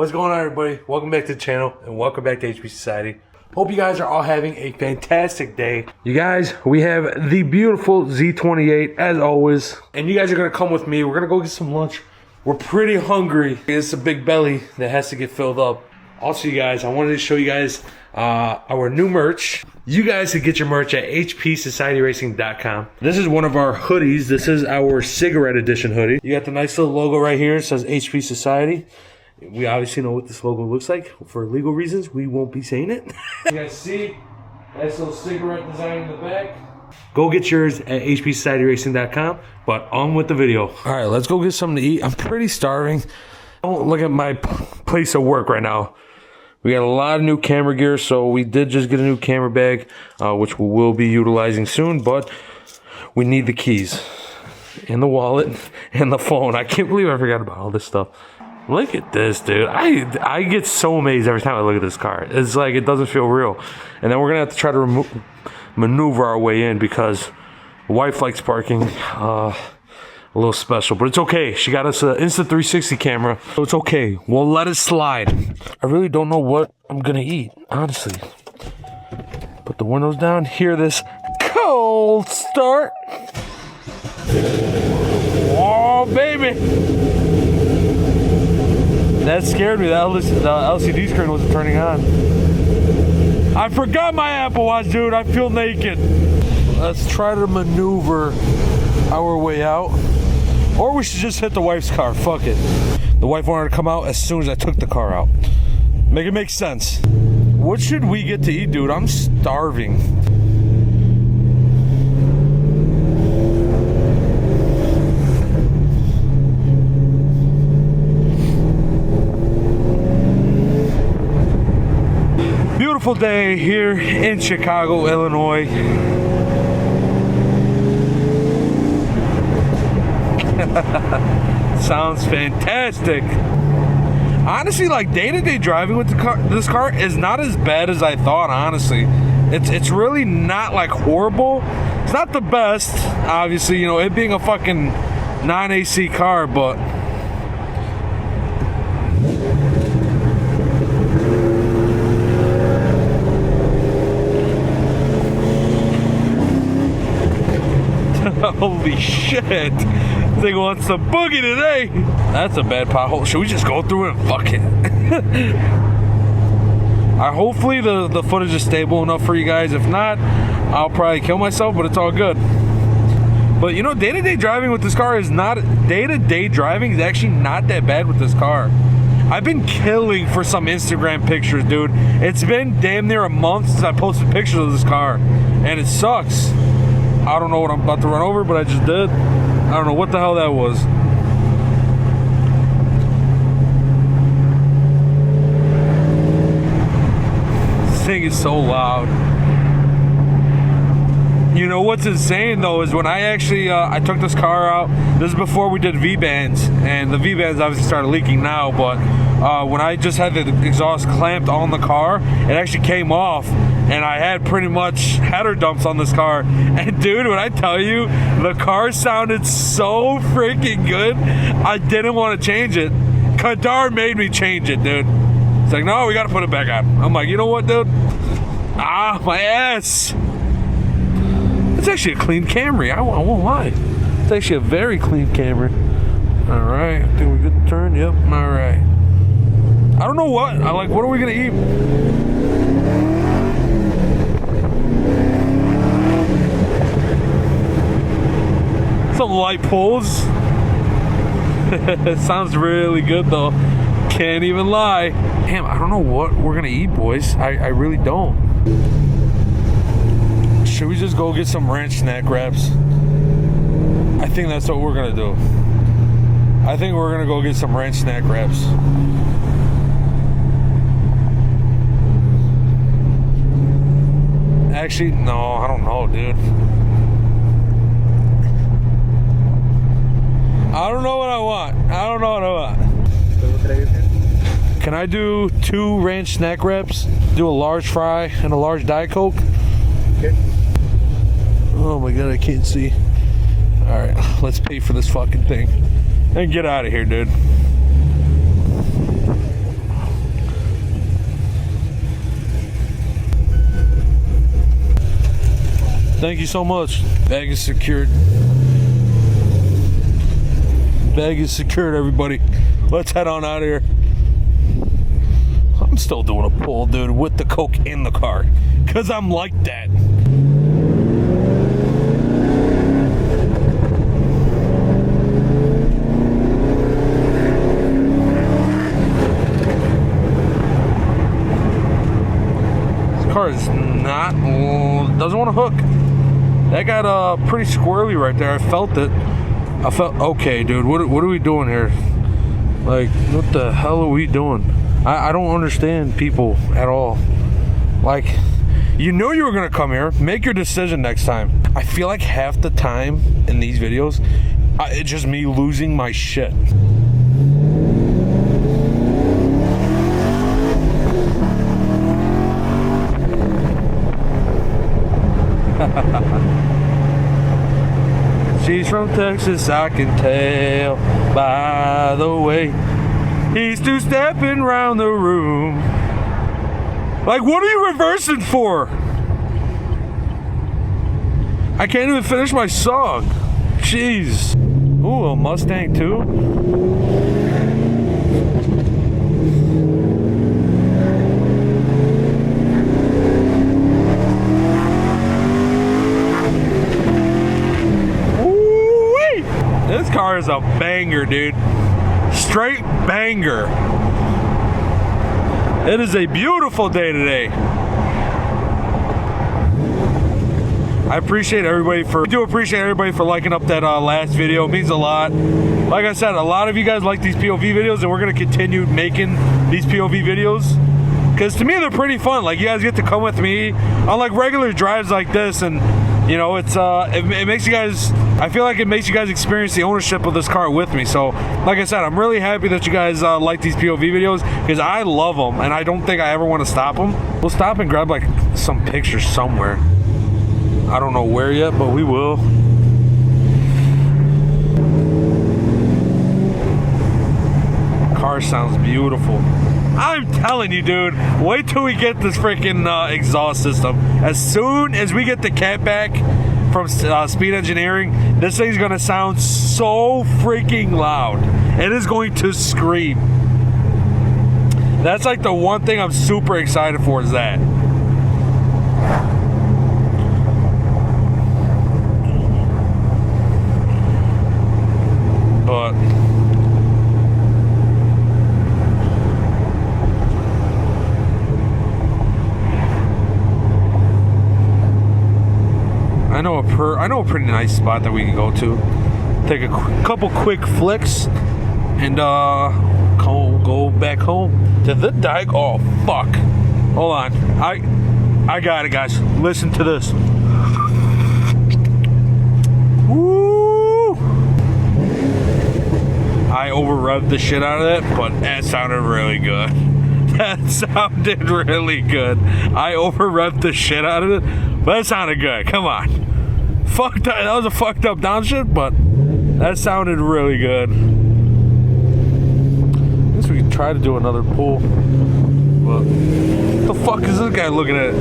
What's going on, everybody? Welcome back to the channel and welcome back to HP Society. Hope you guys are all having a fantastic day. You guys, we have the beautiful Z28 as always, and you guys are gonna come with me. We're gonna go get some lunch. We're pretty hungry. It's a big belly that has to get filled up. Also, you guys, I wanted to show you guys our new merch. You guys can get your merch at hpsocietyRacing.com. This is one of our hoodies. This is our cigarette edition hoodie. You got the nice little logo right here. It says HP Society. We obviously know what this logo looks like. For legal reasons, we won't be saying it. You guys see? Nice little cigarette design in the back. Go get yours at hpsocietyRacing.com. But on with the video. All right, let's go get something to eat. I'm pretty starving. Don't look at my place of work right now. We got a lot of new camera gear, so we did just get a new camera bag, which we will be utilizing soon, but we need the keys and the wallet and the phone. I can't believe I forgot about all this stuff. Look at this, dude. I get so amazed every time I look at this car. It's like it doesn't feel real. And then we're going to have to try to maneuver our way in because the wife likes parking. A little special, but it's okay. She got us an Insta360 camera, so it's okay. We'll let it slide. I really don't know what I'm gonna eat, honestly. Put the windows down, hear this cold start. Oh, baby. That scared me. The LCD screen wasn't turning on. I forgot my Apple Watch, dude. I feel naked. Let's try to maneuver our way out. Or we should just hit the wife's car. Fuck it. The wife wanted to come out as soon as I took the car out. Make it make sense. What should we get to eat, dude? I'm starving. Beautiful day here in Chicago, Illinois. Sounds fantastic. Honestly, like day-to-day driving with this car is not as bad as I thought. Honestly, it's really not like horrible. It's not the best, obviously, you know, it being a fucking non-AC car, but holy shit. This thing wants to boogie today. That's a bad pothole. Should we just go through it and fuck it? Hopefully the footage is stable enough for you guys. If not, I'll probably kill myself, but it's all good. But you know, day-to-day driving with this car is not... Day-to-day driving is actually not that bad with this car. I've been killing for some Instagram pictures, dude. It's been damn near a month since I posted pictures of this car. And it sucks. I don't know what I'm about to run over, but I just did. I don't know what the hell that was. This thing is so loud. You know what's insane though is when I actually I took this car out. This is before we did V-bands, and the V-bands obviously started leaking now. But when I just had the exhaust clamped on the car, it actually came off. And I had pretty much header dumps on this car. And dude, when I tell you, the car sounded so freaking good, I didn't want to change it. Kadar made me change it, dude. It's like, no, we got to put it back on. I'm like, you know what, dude? Ah, my ass. It's actually a clean Camry. I won't lie. It's actually a very clean Camry. All right, I think we're good to turn. Yep, all right. I don't know what. What are we going to eat? Some light pulls. It sounds really good though. Can't even lie. Damn, I don't know what we're gonna eat, boys. I really don't. Should we just go get some ranch snack wraps? I think that's what we're gonna do. I think we're gonna go get some ranch snack wraps. Actually, no, I don't know, dude. I don't know what I want. I don't know what I want. Can I do 2 ranch snack wraps? Do a large fry and a large Diet Coke? Okay. Oh my god, I can't see. Alright, let's pay for this fucking thing. And get out of here, dude. Thank you so much. Bag is secured. Bag is secured, everybody. Let's head on out of here. I'm still doing a pull, dude, with the Coke in the car. Because I'm like that. This car is not, doesn't want to hook. That got pretty squirrely right there. I felt it. Okay, dude, what are we doing here? Like, what the hell are we doing? I don't understand people at all. Like, you knew you were gonna come here. Make your decision next time. I feel like half the time in these videos, it's just me losing my shit. She's from Texas, I can tell by the way he's two-stepping round the room. Like, what are you reversing for? I can't even finish my song. Jeez. Ooh, a Mustang too? Ooh-wee! This car is a banger, dude. Straight banger. It is a beautiful day today. I appreciate everybody for liking up that last video. It means a lot. Like I said, a lot of you guys like these POV videos, and we're gonna continue making these POV videos because to me they're pretty fun. Like, you guys get to come with me on like regular drives like this, and you know, it's it makes you guys, I feel like it makes you guys experience the ownership of this car with me. So like I said, I'm really happy that you guys like these POV videos because I love them, and I don't think I ever want to stop them. We'll stop and grab like some pictures somewhere. I don't know where yet, but we will. Car sounds beautiful. I'm telling you, dude, wait till we get this freaking exhaust system. As soon as we get the cat back from Speed Engineering, this thing's gonna sound so freaking loud. It is going to scream. That's like the one thing I'm super excited for, is that. But I know a pretty nice spot that we can go to. Take a couple quick flicks and go back home to the dike. Oh fuck! Hold on, I got it, guys. Listen to this. Woo! I over-revved the shit out of that, but that sounded really good. That sounded really good. I over-revved the shit out of it, but that sounded good. Come on. Fucked up. That was a fucked up downshift, but that sounded really good. I guess we can try to do another pull. But what the fuck is this guy looking at?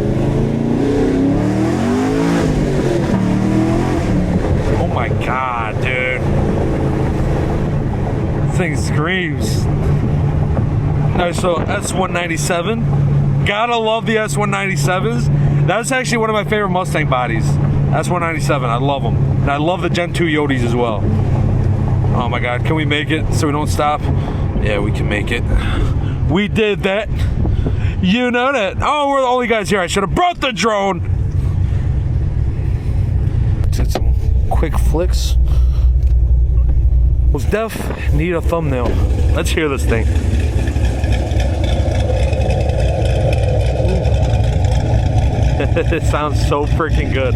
Oh my god, dude. This thing screams. Alright, so S197. Gotta love the S197s. That's actually one of my favorite Mustang bodies. S197, I love them. And I love the Gen 2 Yotis as well. Oh my god, can we make it so we don't stop? Yeah, we can make it. We did that. You know that. Oh, we're the only guys here. I should have brought the drone. Did some quick flicks. Was Def need a thumbnail? Let's hear this thing. It sounds so freaking good.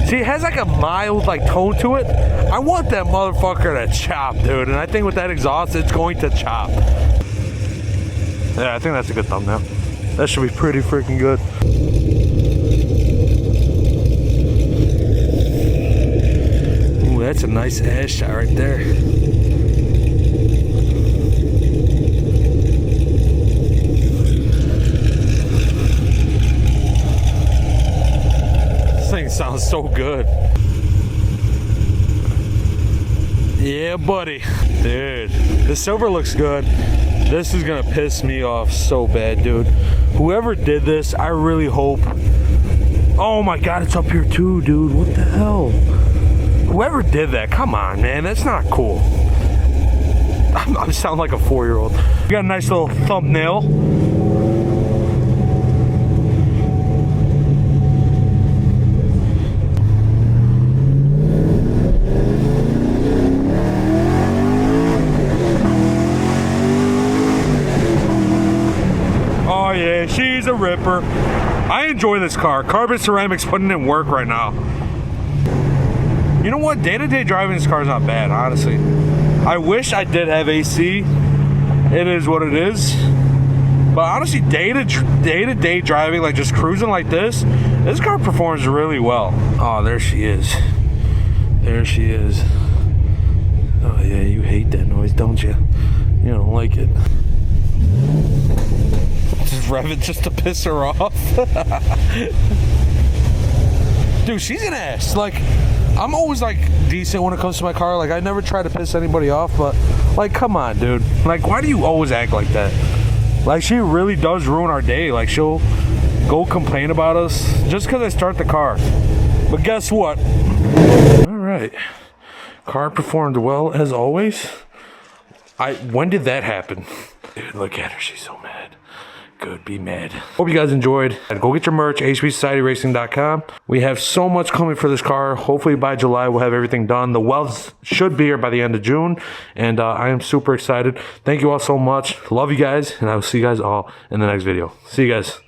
See, it has like a mild like tone to it. I want that motherfucker to chop, dude. And I think with that exhaust, it's going to chop. Yeah, I think that's a good thumbnail. That should be pretty freaking good. Ooh, that's a nice ass shot right there. sounds so good. Yeah, buddy. Dude, the silver looks good. This is gonna piss me off so bad, dude. Whoever did this, I really hope. Oh my God, it's up here too, dude. What the hell? Whoever did that, come on, man. That's not cool. I sound like a 4-year-old. We got a nice little thumbnail. Oh yeah, she's a ripper. I enjoy this car. Carbon ceramics putting in work right now. You know what? Day-to-day driving this car is not bad, honestly. I wish I did have AC. It is what it is. But honestly, day-to-day driving, like just cruising like this car performs really well. Oh, there she is. There she is. Oh yeah, you hate that noise, don't you? You don't like it. Just rev it just to piss her off. Dude, she's an ass. Like, I'm always like decent when it comes to my car. Like, I never try to piss anybody off, but like, come on, dude. Like, why do you always act like that? Like, she really does ruin our day. Like, she'll go complain about us just because I start the car. But guess what? All right. Car performed well as always. When did that happen? Dude, look at her. She's so mad. Good, be mad. Hope you guys enjoyed. And go get your merch, hbsocietyRacing.com. We have so much coming for this car. Hopefully by July we'll have everything done. The welds should be here by the end of June, and I am super excited. Thank you all so much. Love you guys, and I will see you guys all in the next video. See you guys.